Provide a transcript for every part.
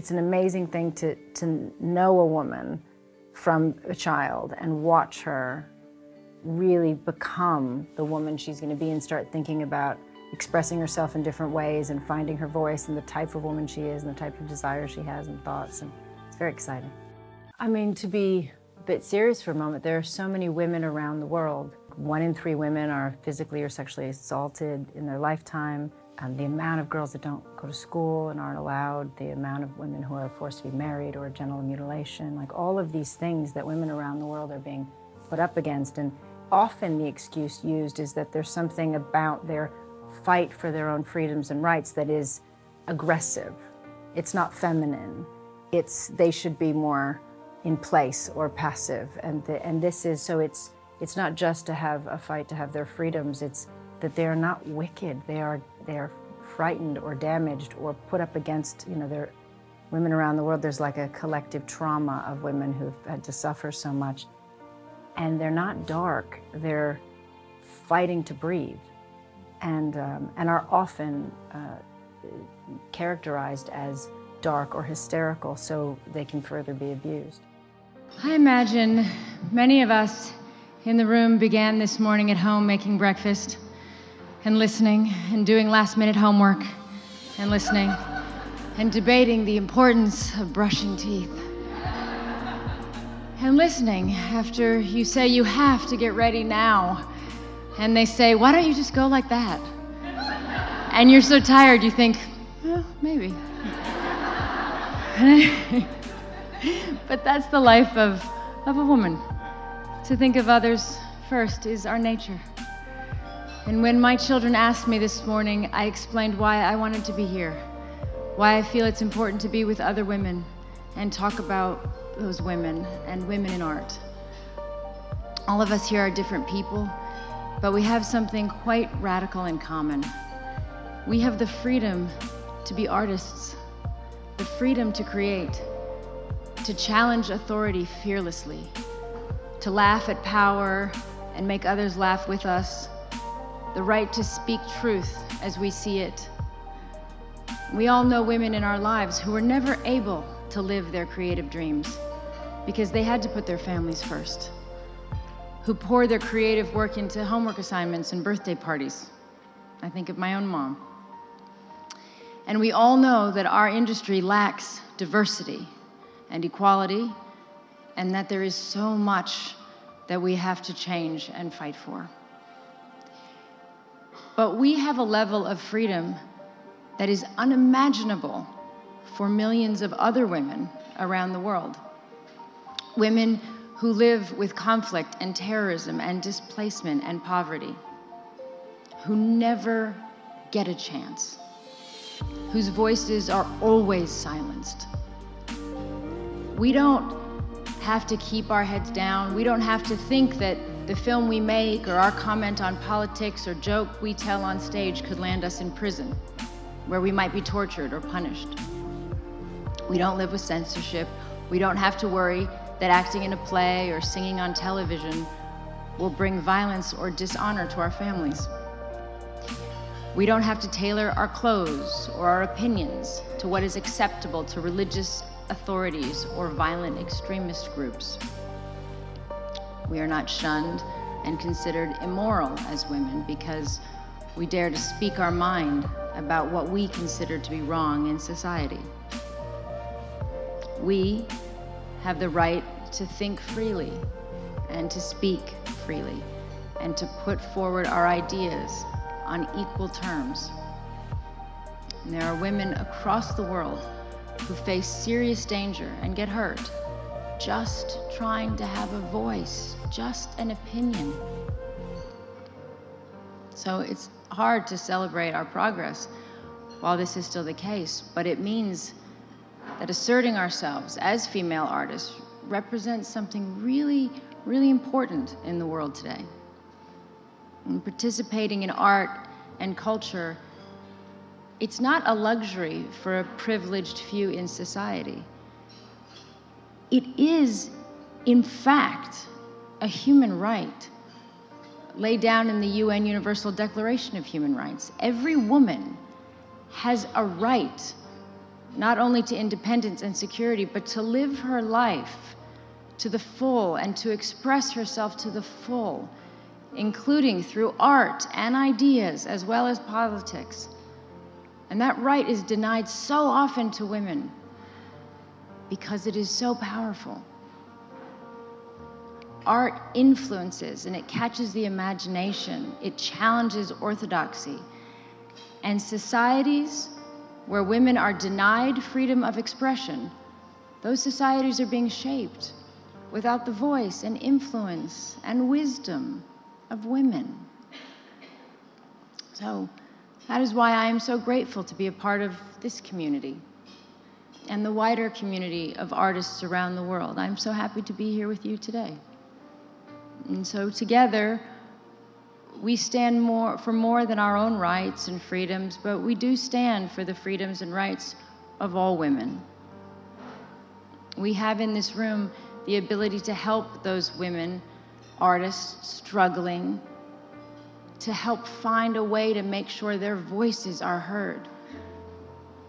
it's an amazing thing to know a woman from a child and watch her really become the woman she's going to be and start thinking about expressing herself in different ways and finding her voice and the type of woman she is and the type of desires she has and thoughts. And it's very exciting. I mean, to be a bit serious for a moment, there are so many women around the world. 1 in 3 women are physically or sexually assaulted in their lifetime. The amount of girls that don't go to school and aren't allowed, the amount of women who are forced to be married or genital mutilation, like all of these things that women around the world are being put up against. And often the excuse used is that there's something about their fight for their own freedoms and rights that is aggressive. It's not feminine. They should be more in place or passive. And this is, so it's not just to have a fight to have their freedoms, it's that they are not wicked. They are frightened or damaged or put up against, they're women around the world. There's like a collective trauma of women who've had to suffer so much. And they're not dark. They're fighting to breathe and are often characterized as dark or hysterical so they can further be abused. I imagine many of us in the room began this morning at home making breakfast and listening and doing last-minute homework and listening and debating the importance of brushing teeth and listening after you say you have to get ready now and they say, why don't you just go like that? And you're so tired you think, well, maybe. But that's the life of a woman. To think of others first is our nature. And when my children asked me this morning, I explained why I wanted to be here, why I feel it's important to be with other women and talk about those women and women in art. All of us here are different people, but we have something quite radical in common. We have the freedom to be artists, the freedom to create, to challenge authority fearlessly, to laugh at power and make others laugh with us, the right to speak truth as we see it. We all know women in our lives who were never able to live their creative dreams because they had to put their families first, who poured their creative work into homework assignments and birthday parties. I think of my own mom. And we all know that our industry lacks diversity and equality, and that there is so much that we have to change and fight for. But we have a level of freedom that is unimaginable for millions of other women around the world. Women who live with conflict and terrorism and displacement and poverty, who never get a chance, whose voices are always silenced. We don't have to keep our heads down. We don't have to think that the film we make or our comment on politics or joke we tell on stage could land us in prison, where we might be tortured or punished. We don't live with censorship. We don't have to worry that acting in a play or singing on television will bring violence or dishonor to our families. We don't have to tailor our clothes or our opinions to what is acceptable to religious authorities or violent extremist groups. We are not shunned and considered immoral as women because we dare to speak our mind about what we consider to be wrong in society. We have the right to think freely and to speak freely and to put forward our ideas on equal terms. And there are women across the world who face serious danger and get hurt just trying to have a voice, just an opinion. So it's hard to celebrate our progress while this is still the case, but it means that asserting ourselves as female artists represents something really, really important in the world today. And participating in art and culture, it's not a luxury for a privileged few in society. It is, in fact, a human right laid down in the UN Universal Declaration of Human Rights. Every woman has a right not only to independence and security, but to live her life to the full and to express herself to the full, including through art and ideas as well as politics. And that right is denied so often to women because it is so powerful. Art influences and it catches the imagination. It challenges orthodoxy. And societies where women are denied freedom of expression, those societies are being shaped without the voice and influence and wisdom of women. So that is why I am so grateful to be a part of this community and the wider community of artists around the world. I'm so happy to be here with you today. And so together, we stand for more than our own rights and freedoms, but we do stand for the freedoms and rights of all women. We have in this room the ability to help those women, artists struggling, to help find a way to make sure their voices are heard,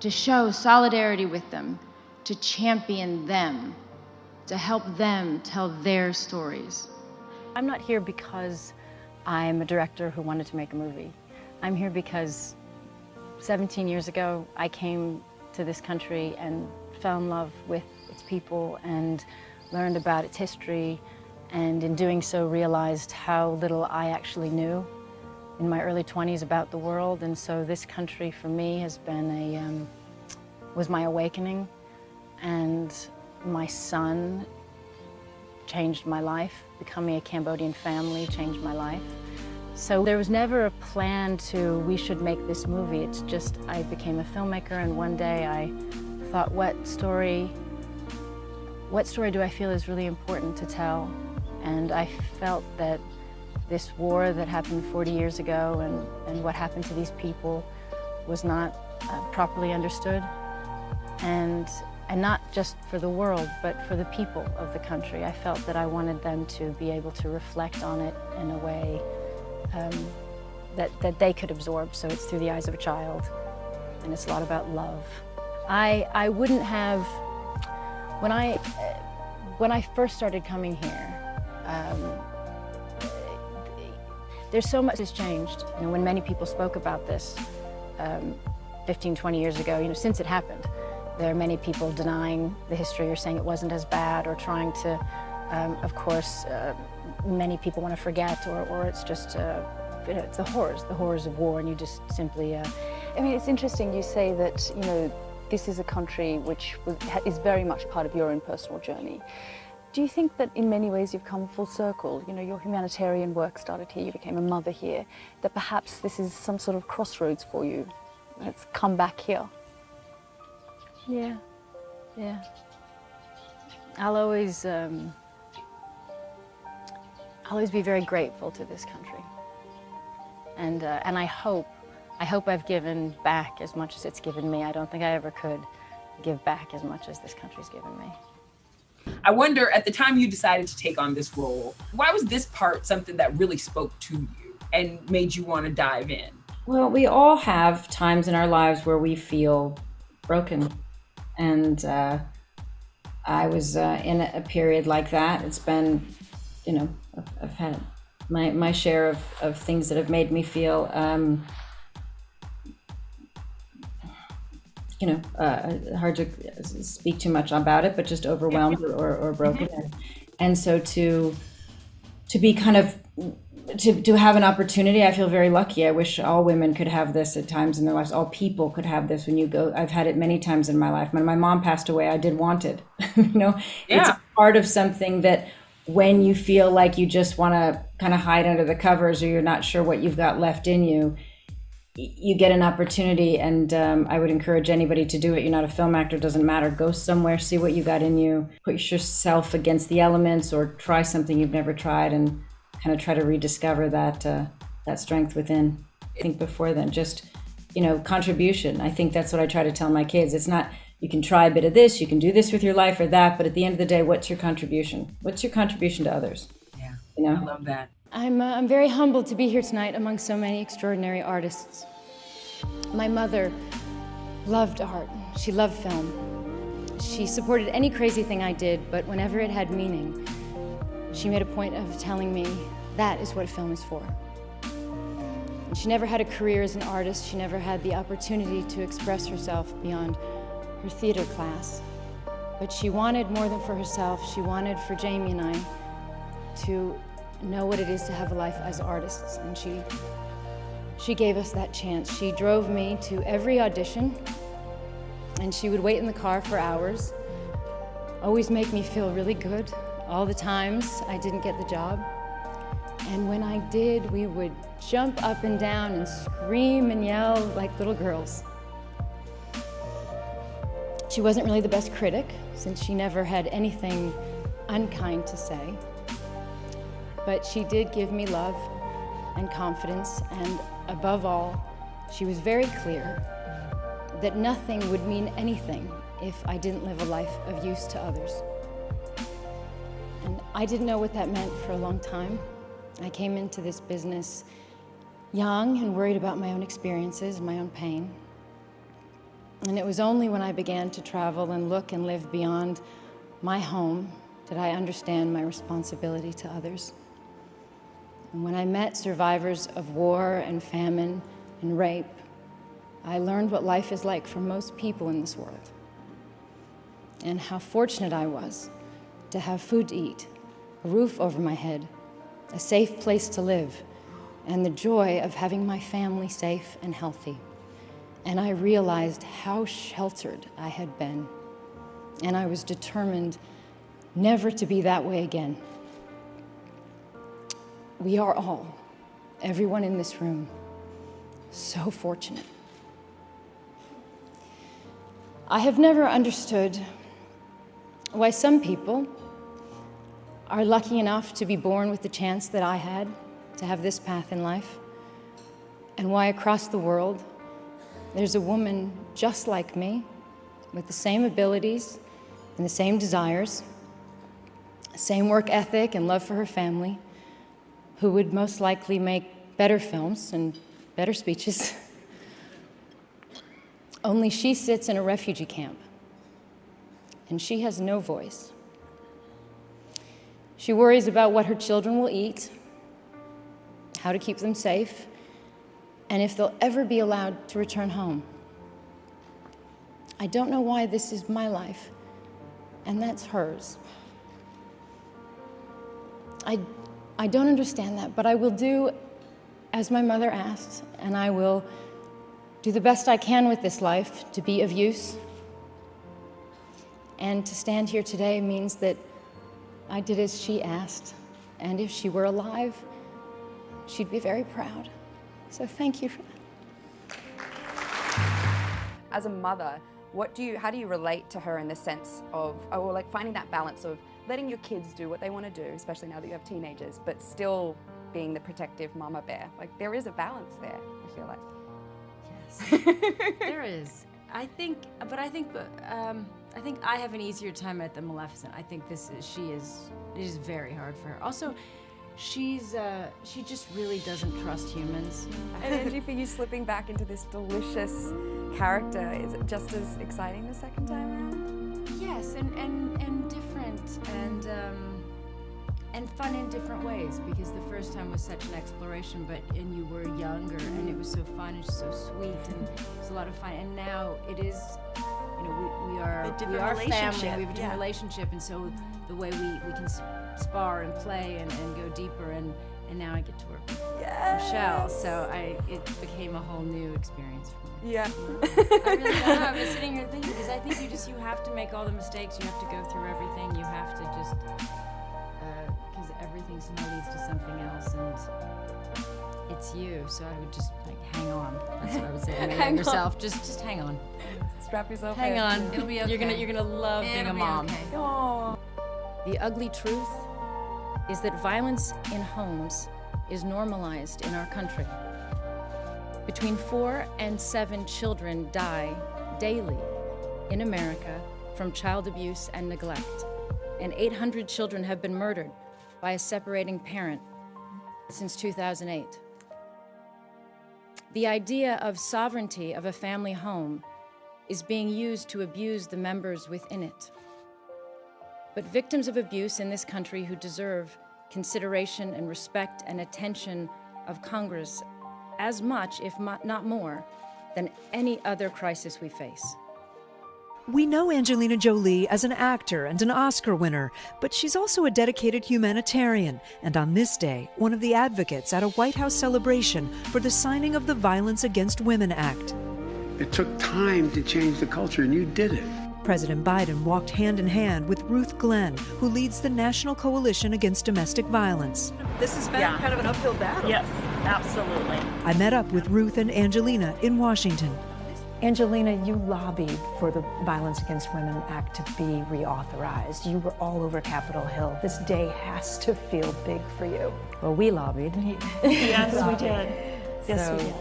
to show solidarity with them, to champion them, to help them tell their stories. I'm not here because I'm a director who wanted to make a movie. I'm here because 17 years ago, I came to this country and fell in love with its people and learned about its history, and in doing so realized how little I actually knew in my early 20s about the world. And so this country for me has been was my awakening, and my son changed my life. Becoming a Cambodian family changed my life. So there was never a plan to, we should make this movie. It's just, I became a filmmaker, and one day I thought, what story do I feel is really important to tell? And I felt that this war that happened 40 years ago and what happened to these people was not properly understood. And not just for the world, but for the people of the country. I felt that I wanted them to be able to reflect on it in a way that they could absorb. So it's through the eyes of a child, and it's a lot about love. I wouldn't have, when I first started coming here, there's so much has changed. You know, when many people spoke about this 15, 20 years ago, you know, since it happened, there are many people denying the history or saying it wasn't as bad, or trying to, of course, many people want to forget, or it's just, you know, it's the horrors of war, and you just simply... I mean, it's interesting you say that, you know, this is a country which is very much part of your own personal journey. Do you think that in many ways you've come full circle? You know, your humanitarian work started here, you became a mother here, that perhaps this is some sort of crossroads for you, and it's come back here? Yeah. I'll always be very grateful to this country, and I hope I've given back as much as it's given me. I don't think I ever could give back as much as this country's given me. I wonder, at the time you decided to take on this role, why was this part something that really spoke to you and made you want to dive in? Well, we all have times in our lives where we feel broken. And I was in a period like that. It's been, you know, I've had my share of things that have made me feel, you know, hard to speak too much about it, but just overwhelmed or broken. And so to be kind of, to have an opportunity, I feel very lucky. I wish all women could have this at times in their lives. All people could have this when you go. I've had it many times in my life. When my mom passed away, I did want it. You know, It's part of something that when you feel like you just want to kind of hide under the covers, or you're not sure what you've got left in you, you get an opportunity. And I would encourage anybody to do it. You're not a film actor, doesn't matter. Go somewhere, see what you got in you, put yourself against the elements, or try something you've never tried, and kind of try to rediscover that strength within. I think before then, just, you know, contribution. I think that's what I try to tell my kids. It's not, you can try a bit of this, you can do this with your life or that, but at the end of the day, what's your contribution? What's your contribution to others? Yeah, you know? I love that. I'm very humbled to be here tonight among so many extraordinary artists. My mother loved art. She loved film. She supported any crazy thing I did, but whenever it had meaning, she made a point of telling me that is what film is for. And she never had a career as an artist. She never had the opportunity to express herself beyond her theater class. But she wanted more than for herself. She wanted for Jamie and I to know what it is to have a life as artists, and she gave us that chance. She drove me to every audition, and she would wait in the car for hours, always make me feel really good all the times I didn't get the job. And when I did, we would jump up and down and scream and yell like little girls. She wasn't really the best critic, since she never had anything unkind to say. But she did give me love and confidence, and above all, she was very clear that nothing would mean anything if I didn't live a life of use to others. And I didn't know what that meant for a long time. I came into this business young and worried about my own experiences, my own pain. And it was only when I began to travel and look and live beyond my home did I understand my responsibility to others. And when I met survivors of war and famine and rape, I learned what life is like for most people in this world, and how fortunate I was to have food to eat, a roof over my head, a safe place to live, and the joy of having my family safe and healthy. And I realized how sheltered I had been, and I was determined never to be that way again. We are all, everyone in this room, so fortunate. I have never understood why some people are lucky enough to be born with the chance that I had to have this path in life, and why across the world there's a woman just like me with the same abilities and the same desires, same work ethic and love for her family, who would most likely make better films and better speeches. Only she sits in a refugee camp, and she has no voice. She worries about what her children will eat, how to keep them safe, and if they'll ever be allowed to return home. I don't know why this is my life, and that's hers. I don't understand that, but I will do as my mother asked, and I will do the best I can with this life to be of use. And to stand here today means that I did as she asked, and if she were alive, she'd be very proud. So thank you for that. As a mother, how do you relate to her in the sense of, or like finding that balance of letting your kids do what they want to do, especially now that you have teenagers, but still being the protective mama bear? Like, there is a balance there, I feel like. Yes, there is. I think I have an easier time at the Maleficent. I think it is very hard for her. Also, she just really doesn't trust humans. And Angie, for you slipping back into this delicious character, is it just as exciting the second time around? Yes, and different and fun in different ways, because the first time was such an exploration, and you were younger, and it was so fun and so sweet, and it was a lot of fun. And now it is, we are family. We have a different relationship, and so the way we can spar and play and go deeper, and now I get to work with Michelle, so it became a whole new experience for me. Yeah. I really don't know. I was sitting here thinking, because I think you have to make all the mistakes, you have to go through everything, you have to just, because everything somehow leads to something else, and it's you, so I would just hang on. That's what I would say. Hang yourself. Just hang on. Strap yourself Hang in. on. It'll be okay. You're gonna love being a mom. Okay. Oh. The ugly truth is that violence in homes is normalized in our country. Between 4 and 7 children die daily in America from child abuse and neglect, and 800 children have been murdered by a separating parent since 2008. The idea of sovereignty of a family home is being used to abuse the members within it. But victims of abuse in this country who deserve consideration and respect and attention of Congress as much, if not more, than any other crisis we face. We know Angelina Jolie as an actor and an Oscar winner, but she's also a dedicated humanitarian, and on this day, one of the advocates at a White House celebration for the signing of the Violence Against Women Act. It took time to change the culture, and you did it. President Biden walked hand in hand with Ruth Glenn, who leads the National Coalition Against Domestic Violence. This has been kind of an uphill battle. Yes, absolutely. I met up with Ruth and Angelina in Washington. Angelina, you lobbied for the Violence Against Women Act to be reauthorized. You were all over Capitol Hill. This day has to feel big for you. Well, we lobbied. Yes, we did. Yes, So, we did.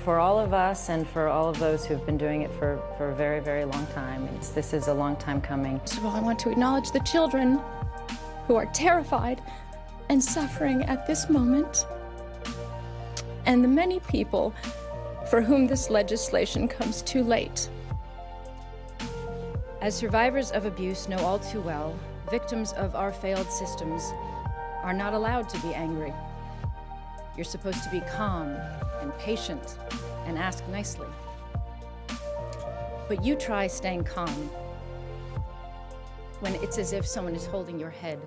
for all of us and for all of those who've been doing it for a very, very long time, this is a long time coming. First of all, I want to acknowledge the children who are terrified and suffering at this moment, and the many people for whom this legislation comes too late. As survivors of abuse know all too well, victims of our failed systems are not allowed to be angry. You're supposed to be calm and patient and ask nicely. But you try staying calm when it's as if someone is holding your head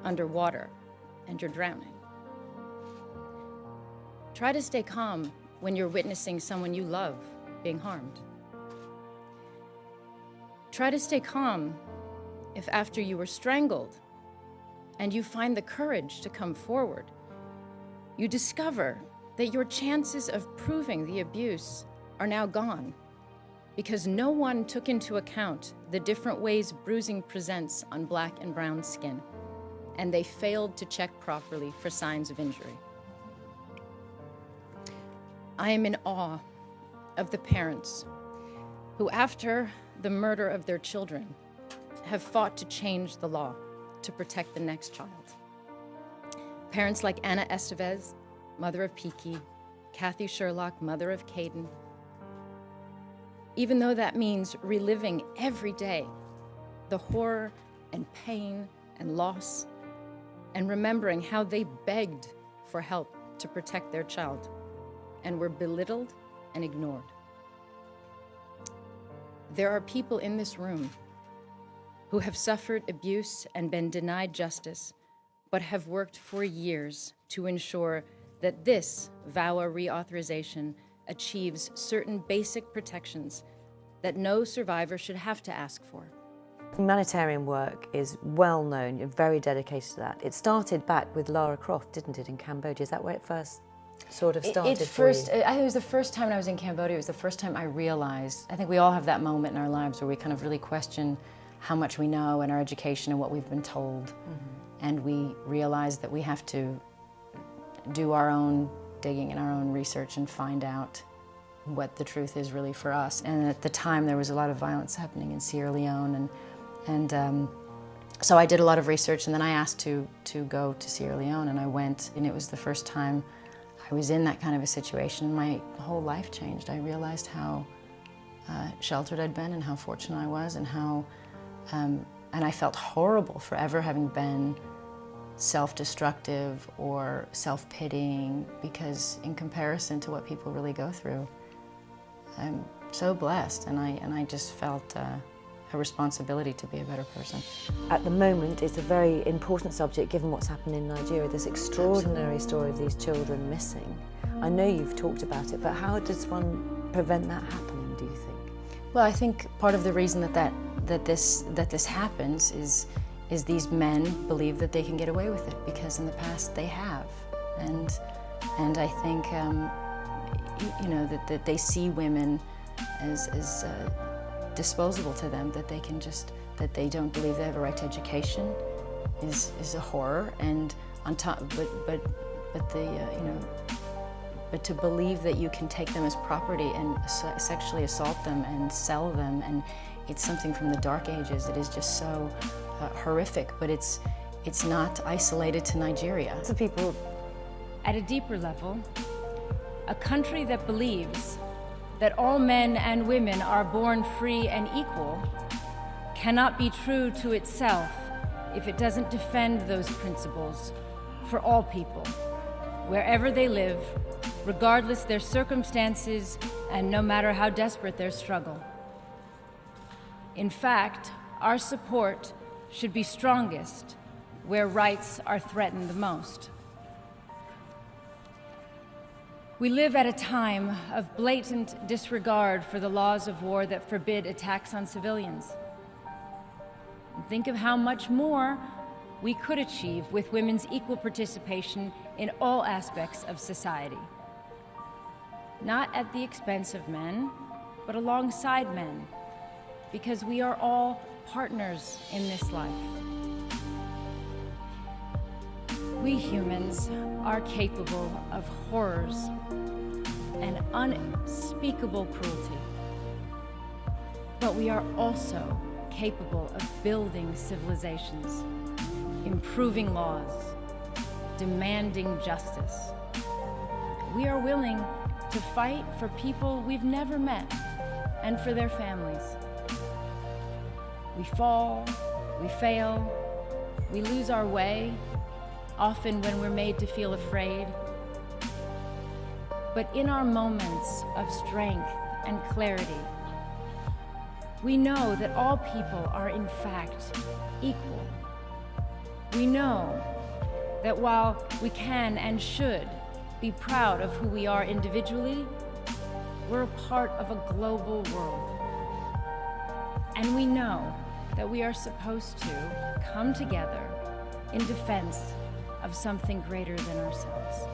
underwater and you're drowning. Try to stay calm when you're witnessing someone you love being harmed. Try to stay calm if after you were strangled and you find the courage to come forward, you discover that your chances of proving the abuse are now gone because no one took into account the different ways bruising presents on black and brown skin, and they failed to check properly for signs of injury. I am in awe of the parents who, after the murder of their children, have fought to change the law to protect the next child. Parents like Anna Estevez, mother of Piki, Kathy Sherlock, mother of Caden. Even though that means reliving every day the horror and pain and loss, and remembering how they begged for help to protect their child and were belittled and ignored. There are people in this room who have suffered abuse and been denied justice, but have worked for years to ensure that this VAWA reauthorization achieves certain basic protections that no survivor should have to ask for. Humanitarian work is well known, you're very dedicated to that. It started back with Lara Croft, didn't it, in Cambodia? Is that where it first sort of started for you? I think it was the first time I was in Cambodia, it was the first time I realized, I think we all have that moment in our lives where we kind of really question how much we know and our education and what we've been told. Mm-hmm. And we realize that we have to do our own digging and our own research and find out what the truth is really for us. And at the time there was a lot of violence happening in Sierra Leone, and so I did a lot of research, and then I asked to go to Sierra Leone, and I went, and it was the first time I was in that kind of a situation. My whole life changed. I realized how sheltered I'd been and how fortunate I was, and how, and I felt horrible for ever having been self-destructive or self-pitying, because in comparison to what people really go through, I'm so blessed, and I just felt a responsibility to be a better person. At the moment, it's a very important subject given what's happened in Nigeria, this extraordinary story of these children missing. I know you've talked about it, but how does one prevent that happening, do you think? Well, I think part of the reason that this happens is these men believe that they can get away with it because in the past they have, and I think you know that they see women as disposable to them, that they can just, that they don't believe they have a right to education is a horror, and on top, but the you know, but to believe that you can take them as property and sexually assault them and sell them, and it's something from the dark ages. It is just so horrific, but it's not isolated to Nigeria. So people, at a deeper level, a country that believes that all men and women are born free and equal cannot be true to itself if it doesn't defend those principles for all people, wherever they live, regardless their circumstances and no matter how desperate their struggle. In fact, our support should be strongest where rights are threatened the most. We live at a time of blatant disregard for the laws of war that forbid attacks on civilians. And think of how much more we could achieve with women's equal participation in all aspects of society. Not at the expense of men, but alongside men, because we are all partners in this life. We humans are capable of horrors and unspeakable cruelty, but we are also capable of building civilizations, improving laws, demanding justice. We are willing to fight for people we've never met and for their families. We fall, we fail, we lose our way, often when we're made to feel afraid. But in our moments of strength and clarity, we know that all people are in fact equal. We know that while we can and should be proud of who we are individually, we're a part of a global world. And we know that we are supposed to come together in defense of something greater than ourselves.